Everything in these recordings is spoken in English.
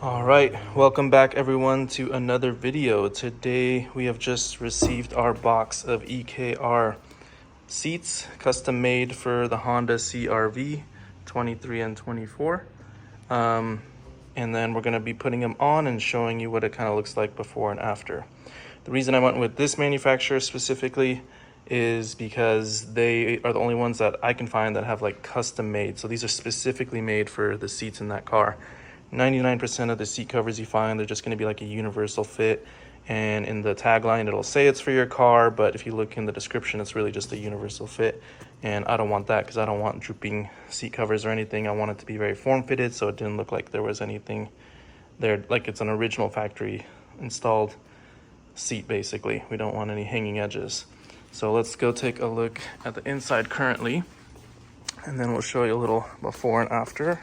All right, welcome back everyone to another video. Today we have just received our box of EKR seats, custom made for the Honda CR-V 23 and 24. And then we're going to be putting them on and showing you what it kind of looks like before and after. The reason I went with this manufacturer specifically is because they are the only ones that I can find that have like custom made. So these are specifically made for the seats in that car. 99% of the seat covers you find, they're just going to be like a universal fit, and in the tagline it'll say it's for your car, but if you look in the description it's really just a universal fit, and I don't want that because I don't want drooping seat covers or anything. I want it to be very form fitted, so it didn't look like there was anything there, like it's an original factory installed seat basically. We don't want any hanging edges. So let's go take a look at the inside currently, and then we'll show you a little before and after.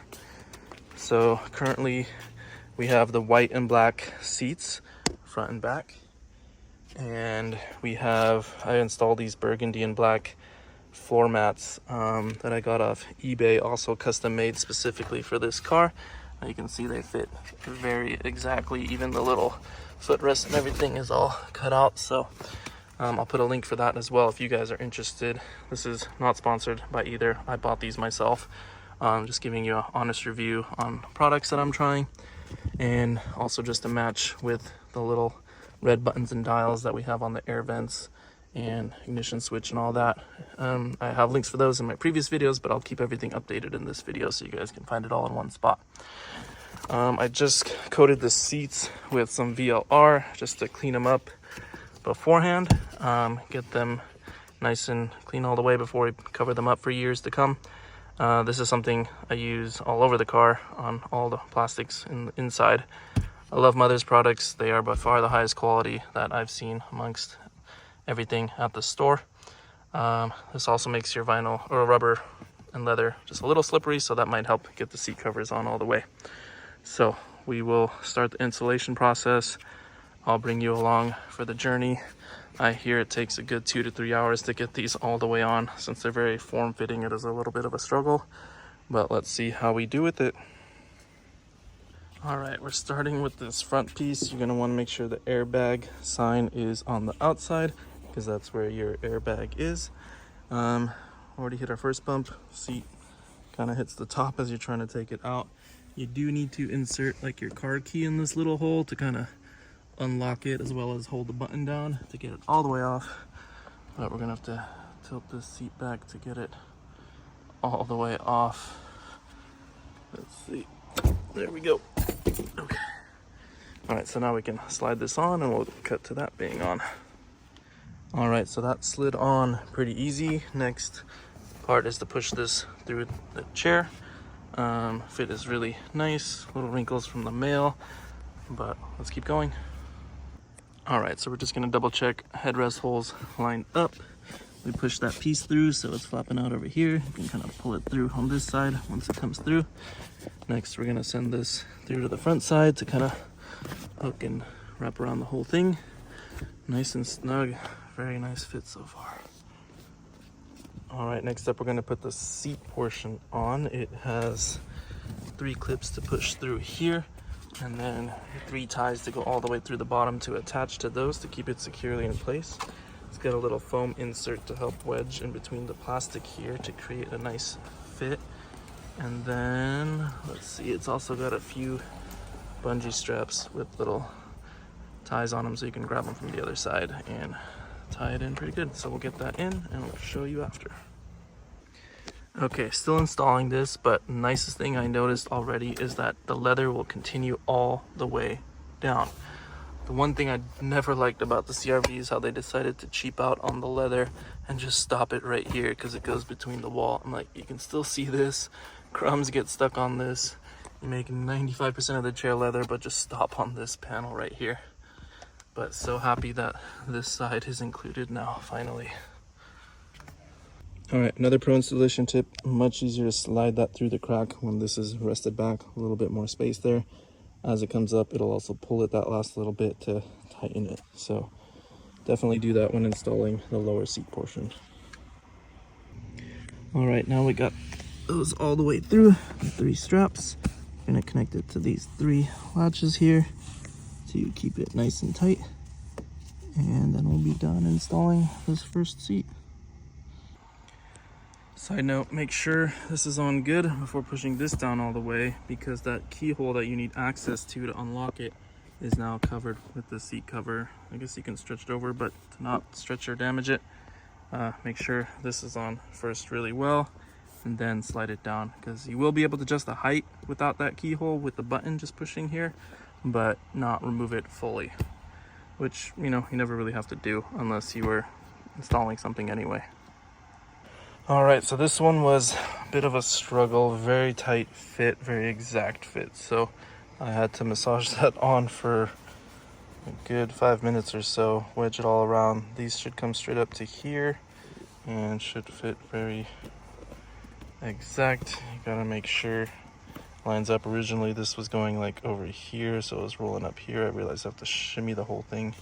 So currently we have the white and black seats, front and back, and I installed these burgundy and black floor mats that I got off eBay, also custom made specifically for this car. You can see they fit very exactly, even the little footrest and everything is all cut out. So I'll put a link for that as well if you guys are interested. This is not sponsored by either. I bought these myself. Just giving you an honest review on products that I'm trying, and also just to match with the little red buttons and dials that we have on the air vents and ignition switch and all that. I have links for those in my previous videos, but I'll keep everything updated in this video so you guys can find it all in one spot. I just coated the seats with some VLR just to clean them up beforehand, get them nice and clean all the way before we cover them up for years to come. This is something I use all over the car on all the plastics inside. I love Mother's products. They are by far the highest quality that I've seen amongst everything at the store. This also makes your vinyl or rubber and leather just a little slippery, so that might help get the seat covers on all the way. So we will start the installation process. I'll bring you along for the journey. I hear it takes a good 2 to 3 hours to get these all the way on. Since they're very form-fitting, it is a little bit of a struggle, but let's see how we do with it. All right, we're starting with this front piece. You're gonna wanna make sure the airbag sign is on the outside because that's where your airbag is. Already hit our first bump. Seat kind of hits the top as you're trying to take it out. You do need to insert like your car key in this little hole to kind of unlock it, as well as hold the button down to get it all the way off. But we're gonna have to tilt this seat back to get it all the way off. Let's see, there we go. Okay, all right, so now we can slide this on and we'll cut to that being on. All right, so that slid on pretty easy. Next part is to push this through the chair. Fit is really nice, little wrinkles from the mail, but let's keep going. All right, so we're just gonna double check headrest holes lined up. We push that piece through so it's flapping out over here. You can kind of pull it through on this side once it comes through. Next, we're gonna send this through to the front side to kind of hook and wrap around the whole thing. Nice and snug, very nice fit so far. All right, next up we're gonna put the seat portion on. It has 3 clips to push through here, and then 3 ties to go all the way through the bottom to attach to those to keep it securely in place. It's got a little foam insert to help wedge in between the plastic here to create a nice fit. And then, let's see, it's also got a few bungee straps with little ties on them so you can grab them from the other side and tie it in pretty good. So we'll get that in and we'll show you after. Okay, still installing this, but the nicest thing I noticed already is that the leather will continue all the way down. The one thing I never liked about the CR-V is how they decided to cheap out on the leather and just stop it right here because it goes between the wall. I'm like, you can still see this. Crumbs get stuck on this. You make 95% of the chair leather, but just stop on this panel right here. But so happy that this side is included now, finally. All right, another pro installation tip, much easier to slide that through the crack when this is rested back, a little bit more space there. As it comes up, it'll also pull it that last little bit to tighten it. So definitely do that when installing the lower seat portion. All right, now we got those all the way through, the 3 straps. Gonna connect it to these 3 latches here to keep it nice and tight, and then we'll be done installing this first seat. Side note, make sure this is on good before pushing this down all the way, because that keyhole that you need access to unlock it is now covered with the seat cover. I guess you can stretch it over, but to not stretch or damage it, make sure this is on first really well, and then slide it down, because you will be able to adjust the height without that keyhole with the button just pushing here, but not remove it fully, which, you know, you never really have to do unless you were installing something anyway. All right, so this one was a bit of a struggle, very tight fit, very exact fit. So I had to massage that on for a good 5 minutes or so, wedge it all around. These should come straight up to here and should fit very exact. You gotta make sure it lines up. Originally this was going like over here, so it was rolling up here. I realized I have to shimmy the whole thing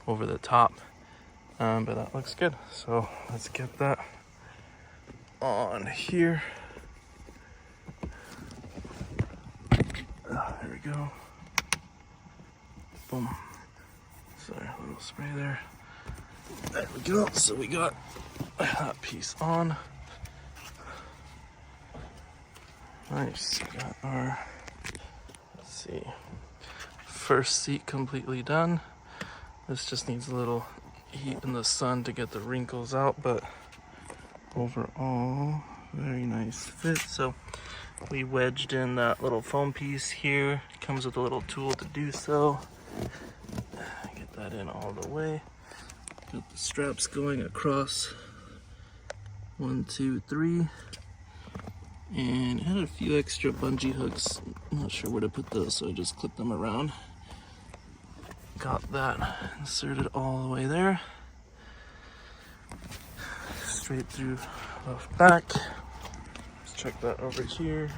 over the top, but that looks good. So let's get that on here. There we go. Boom. Sorry, a little spray there. There we go. So we got that piece on. Nice. Got our, let's see, first seat completely done. This just needs a little heat in the sun to get the wrinkles out, but overall very nice fit. So we wedged in that little foam piece here. It comes with a little tool to do so. Get that in all the way. Got the straps going across 1, 2, 3, and it had a few extra bungee hooks. I'm not sure where to put those, so I just clipped them around. Got that inserted all the way there. Straight through left back. Let's check that over here.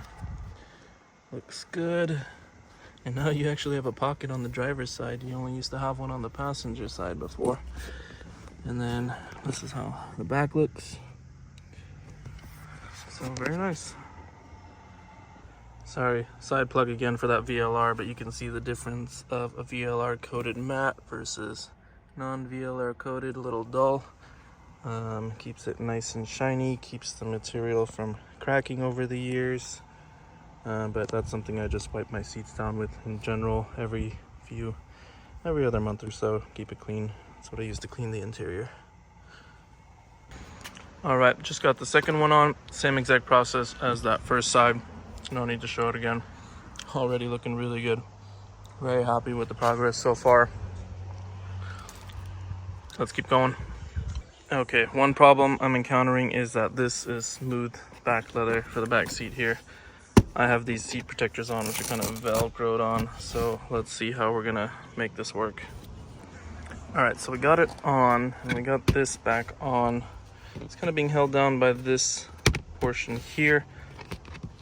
Looks good. And now you actually have a pocket on the driver's side. You only used to have one on the passenger side before. And then this is how the back looks. So very nice. Sorry, side plug again for that VLR, but you can see the difference of a VLR coated matte versus non-VLR coated, a little dull. Keeps it nice and shiny, keeps the material from cracking over the years. But that's something I just wipe my seats down with in general every other month or so. Keep it clean. That's what I use to clean the interior. All right, just got the second one on. Same exact process as that first side. No need to show it again. Already looking really good. Very happy with the progress so far. Let's keep going. Okay, one problem I'm encountering is that this is smooth back leather for the back seat here. I have these seat protectors on, which are kind of velcroed on, so let's see how we're gonna make this work. All right, so we got it on, and we got this back on. It's kind of being held down by this portion here.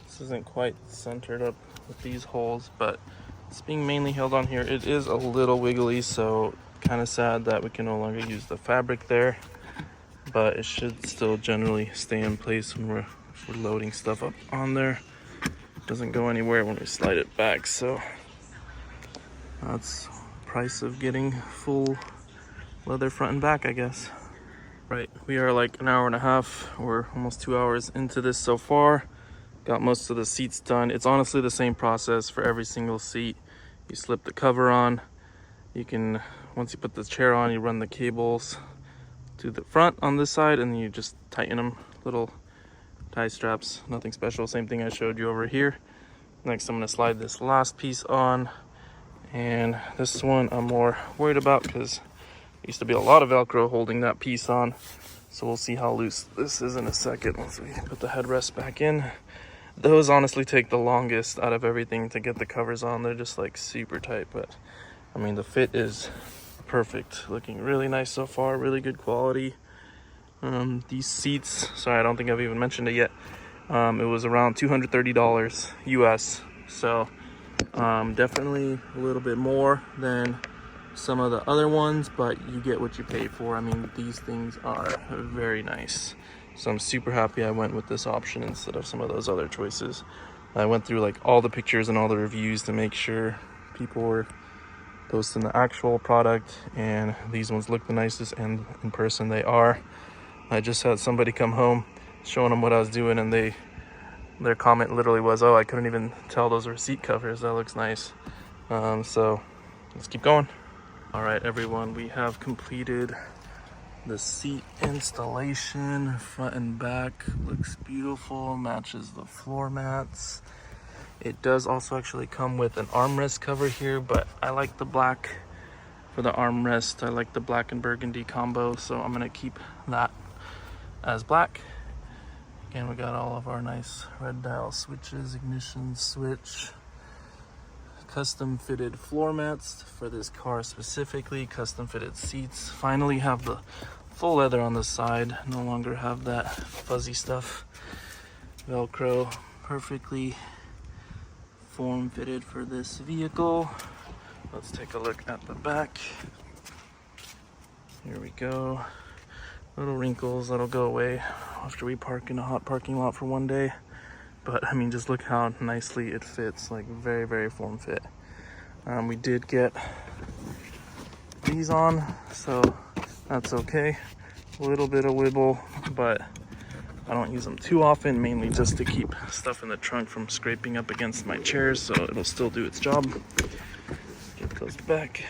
This isn't quite centered up with these holes, but it's being mainly held on here. It is a little wiggly, so kind of sad that we can no longer use the fabric there, but it should still generally stay in place when we're loading stuff up on there. It doesn't go anywhere when we slide it back, so that's the price of getting full leather front and back, I guess. Right, we are like an hour and a half or almost 2 hours into this so far. Got most of the seats done. It's honestly the same process for every single seat. You slip the cover on. You can, once you put the chair on, you run the cables to the front on this side, and you just tighten them. Little tie straps, nothing special. Same thing I showed you over here. Next, I'm gonna slide this last piece on, and this one I'm more worried about because there used to be a lot of Velcro holding that piece on. So we'll see how loose this is in a second once we put the headrest back in. Those honestly take the longest out of everything to get the covers on. They're just like super tight, but I mean, the fit is perfect. Looking really nice so far, really good quality. These seats, sorry, I don't think I've even mentioned it yet. It was around $230 US. So definitely a little bit more than some of the other ones, but you get what you pay for. I mean, these things are very nice. So I'm super happy I went with this option instead of some of those other choices. I went through like all the pictures and all the reviews to make sure people were posting the actual product, and these ones look the nicest, and in person they are. I just had somebody come home showing them what I was doing, and their comment literally was, "Oh, I couldn't even tell those were seat covers. That looks nice." So let's keep going. All right, everyone, we have completed the seat installation. Front and back looks beautiful, matches the floor mats. It does also actually come with an armrest cover here, but I like the black for the armrest. I like the black and burgundy combo, so I'm gonna keep that as black. Again, we got all of our nice red dial switches, ignition switch, custom fitted floor mats for this car specifically, custom fitted seats. Finally have the full leather on the side, no longer have that fuzzy stuff. Velcro, perfectly form fitted for this vehicle. Let's take a look at the back. Here we go. Little wrinkles that'll go away after we park in a hot parking lot for one day. But I mean, just look how nicely it fits, like very, very form fit. We did get these on, so that's okay. A little bit of wibble, but I don't use them too often, mainly just to keep stuff in the trunk from scraping up against my chairs, so it'll still do its job. Get those back.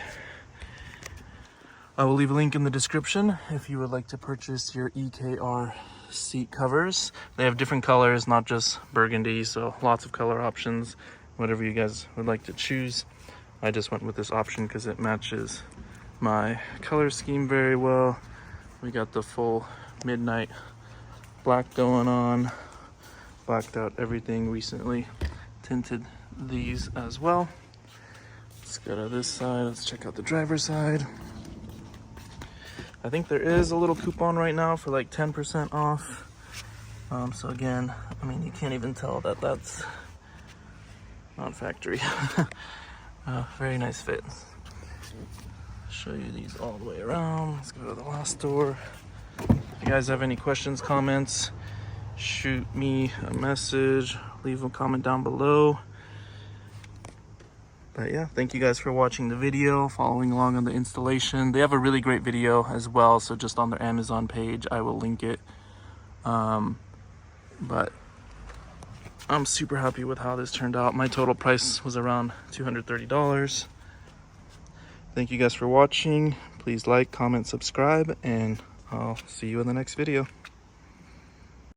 I will leave a link in the description if you would like to purchase your EKR seat covers. They have different colors, not just burgundy, so lots of color options, whatever you guys would like to choose. I just went with this option because it matches my color scheme very well. We got the full midnight black going on, blacked out everything recently, tinted these as well. Let's go to this side, let's check out the driver's side. I think there is a little coupon right now for like 10% off. So again, I mean, you can't even tell that that's not factory. Very nice fit. Show you these all the way around. Let's go to the last door. If you guys have any questions, comments, shoot me a message, leave a comment down below. But yeah, thank you guys for watching the video, following along on the installation. They have a really great video as well, so just on their Amazon page, I will link it. But I'm super happy with how this turned out. My total price was around $230. Thank you guys for watching. Please like, comment, subscribe, and I'll see you in the next video.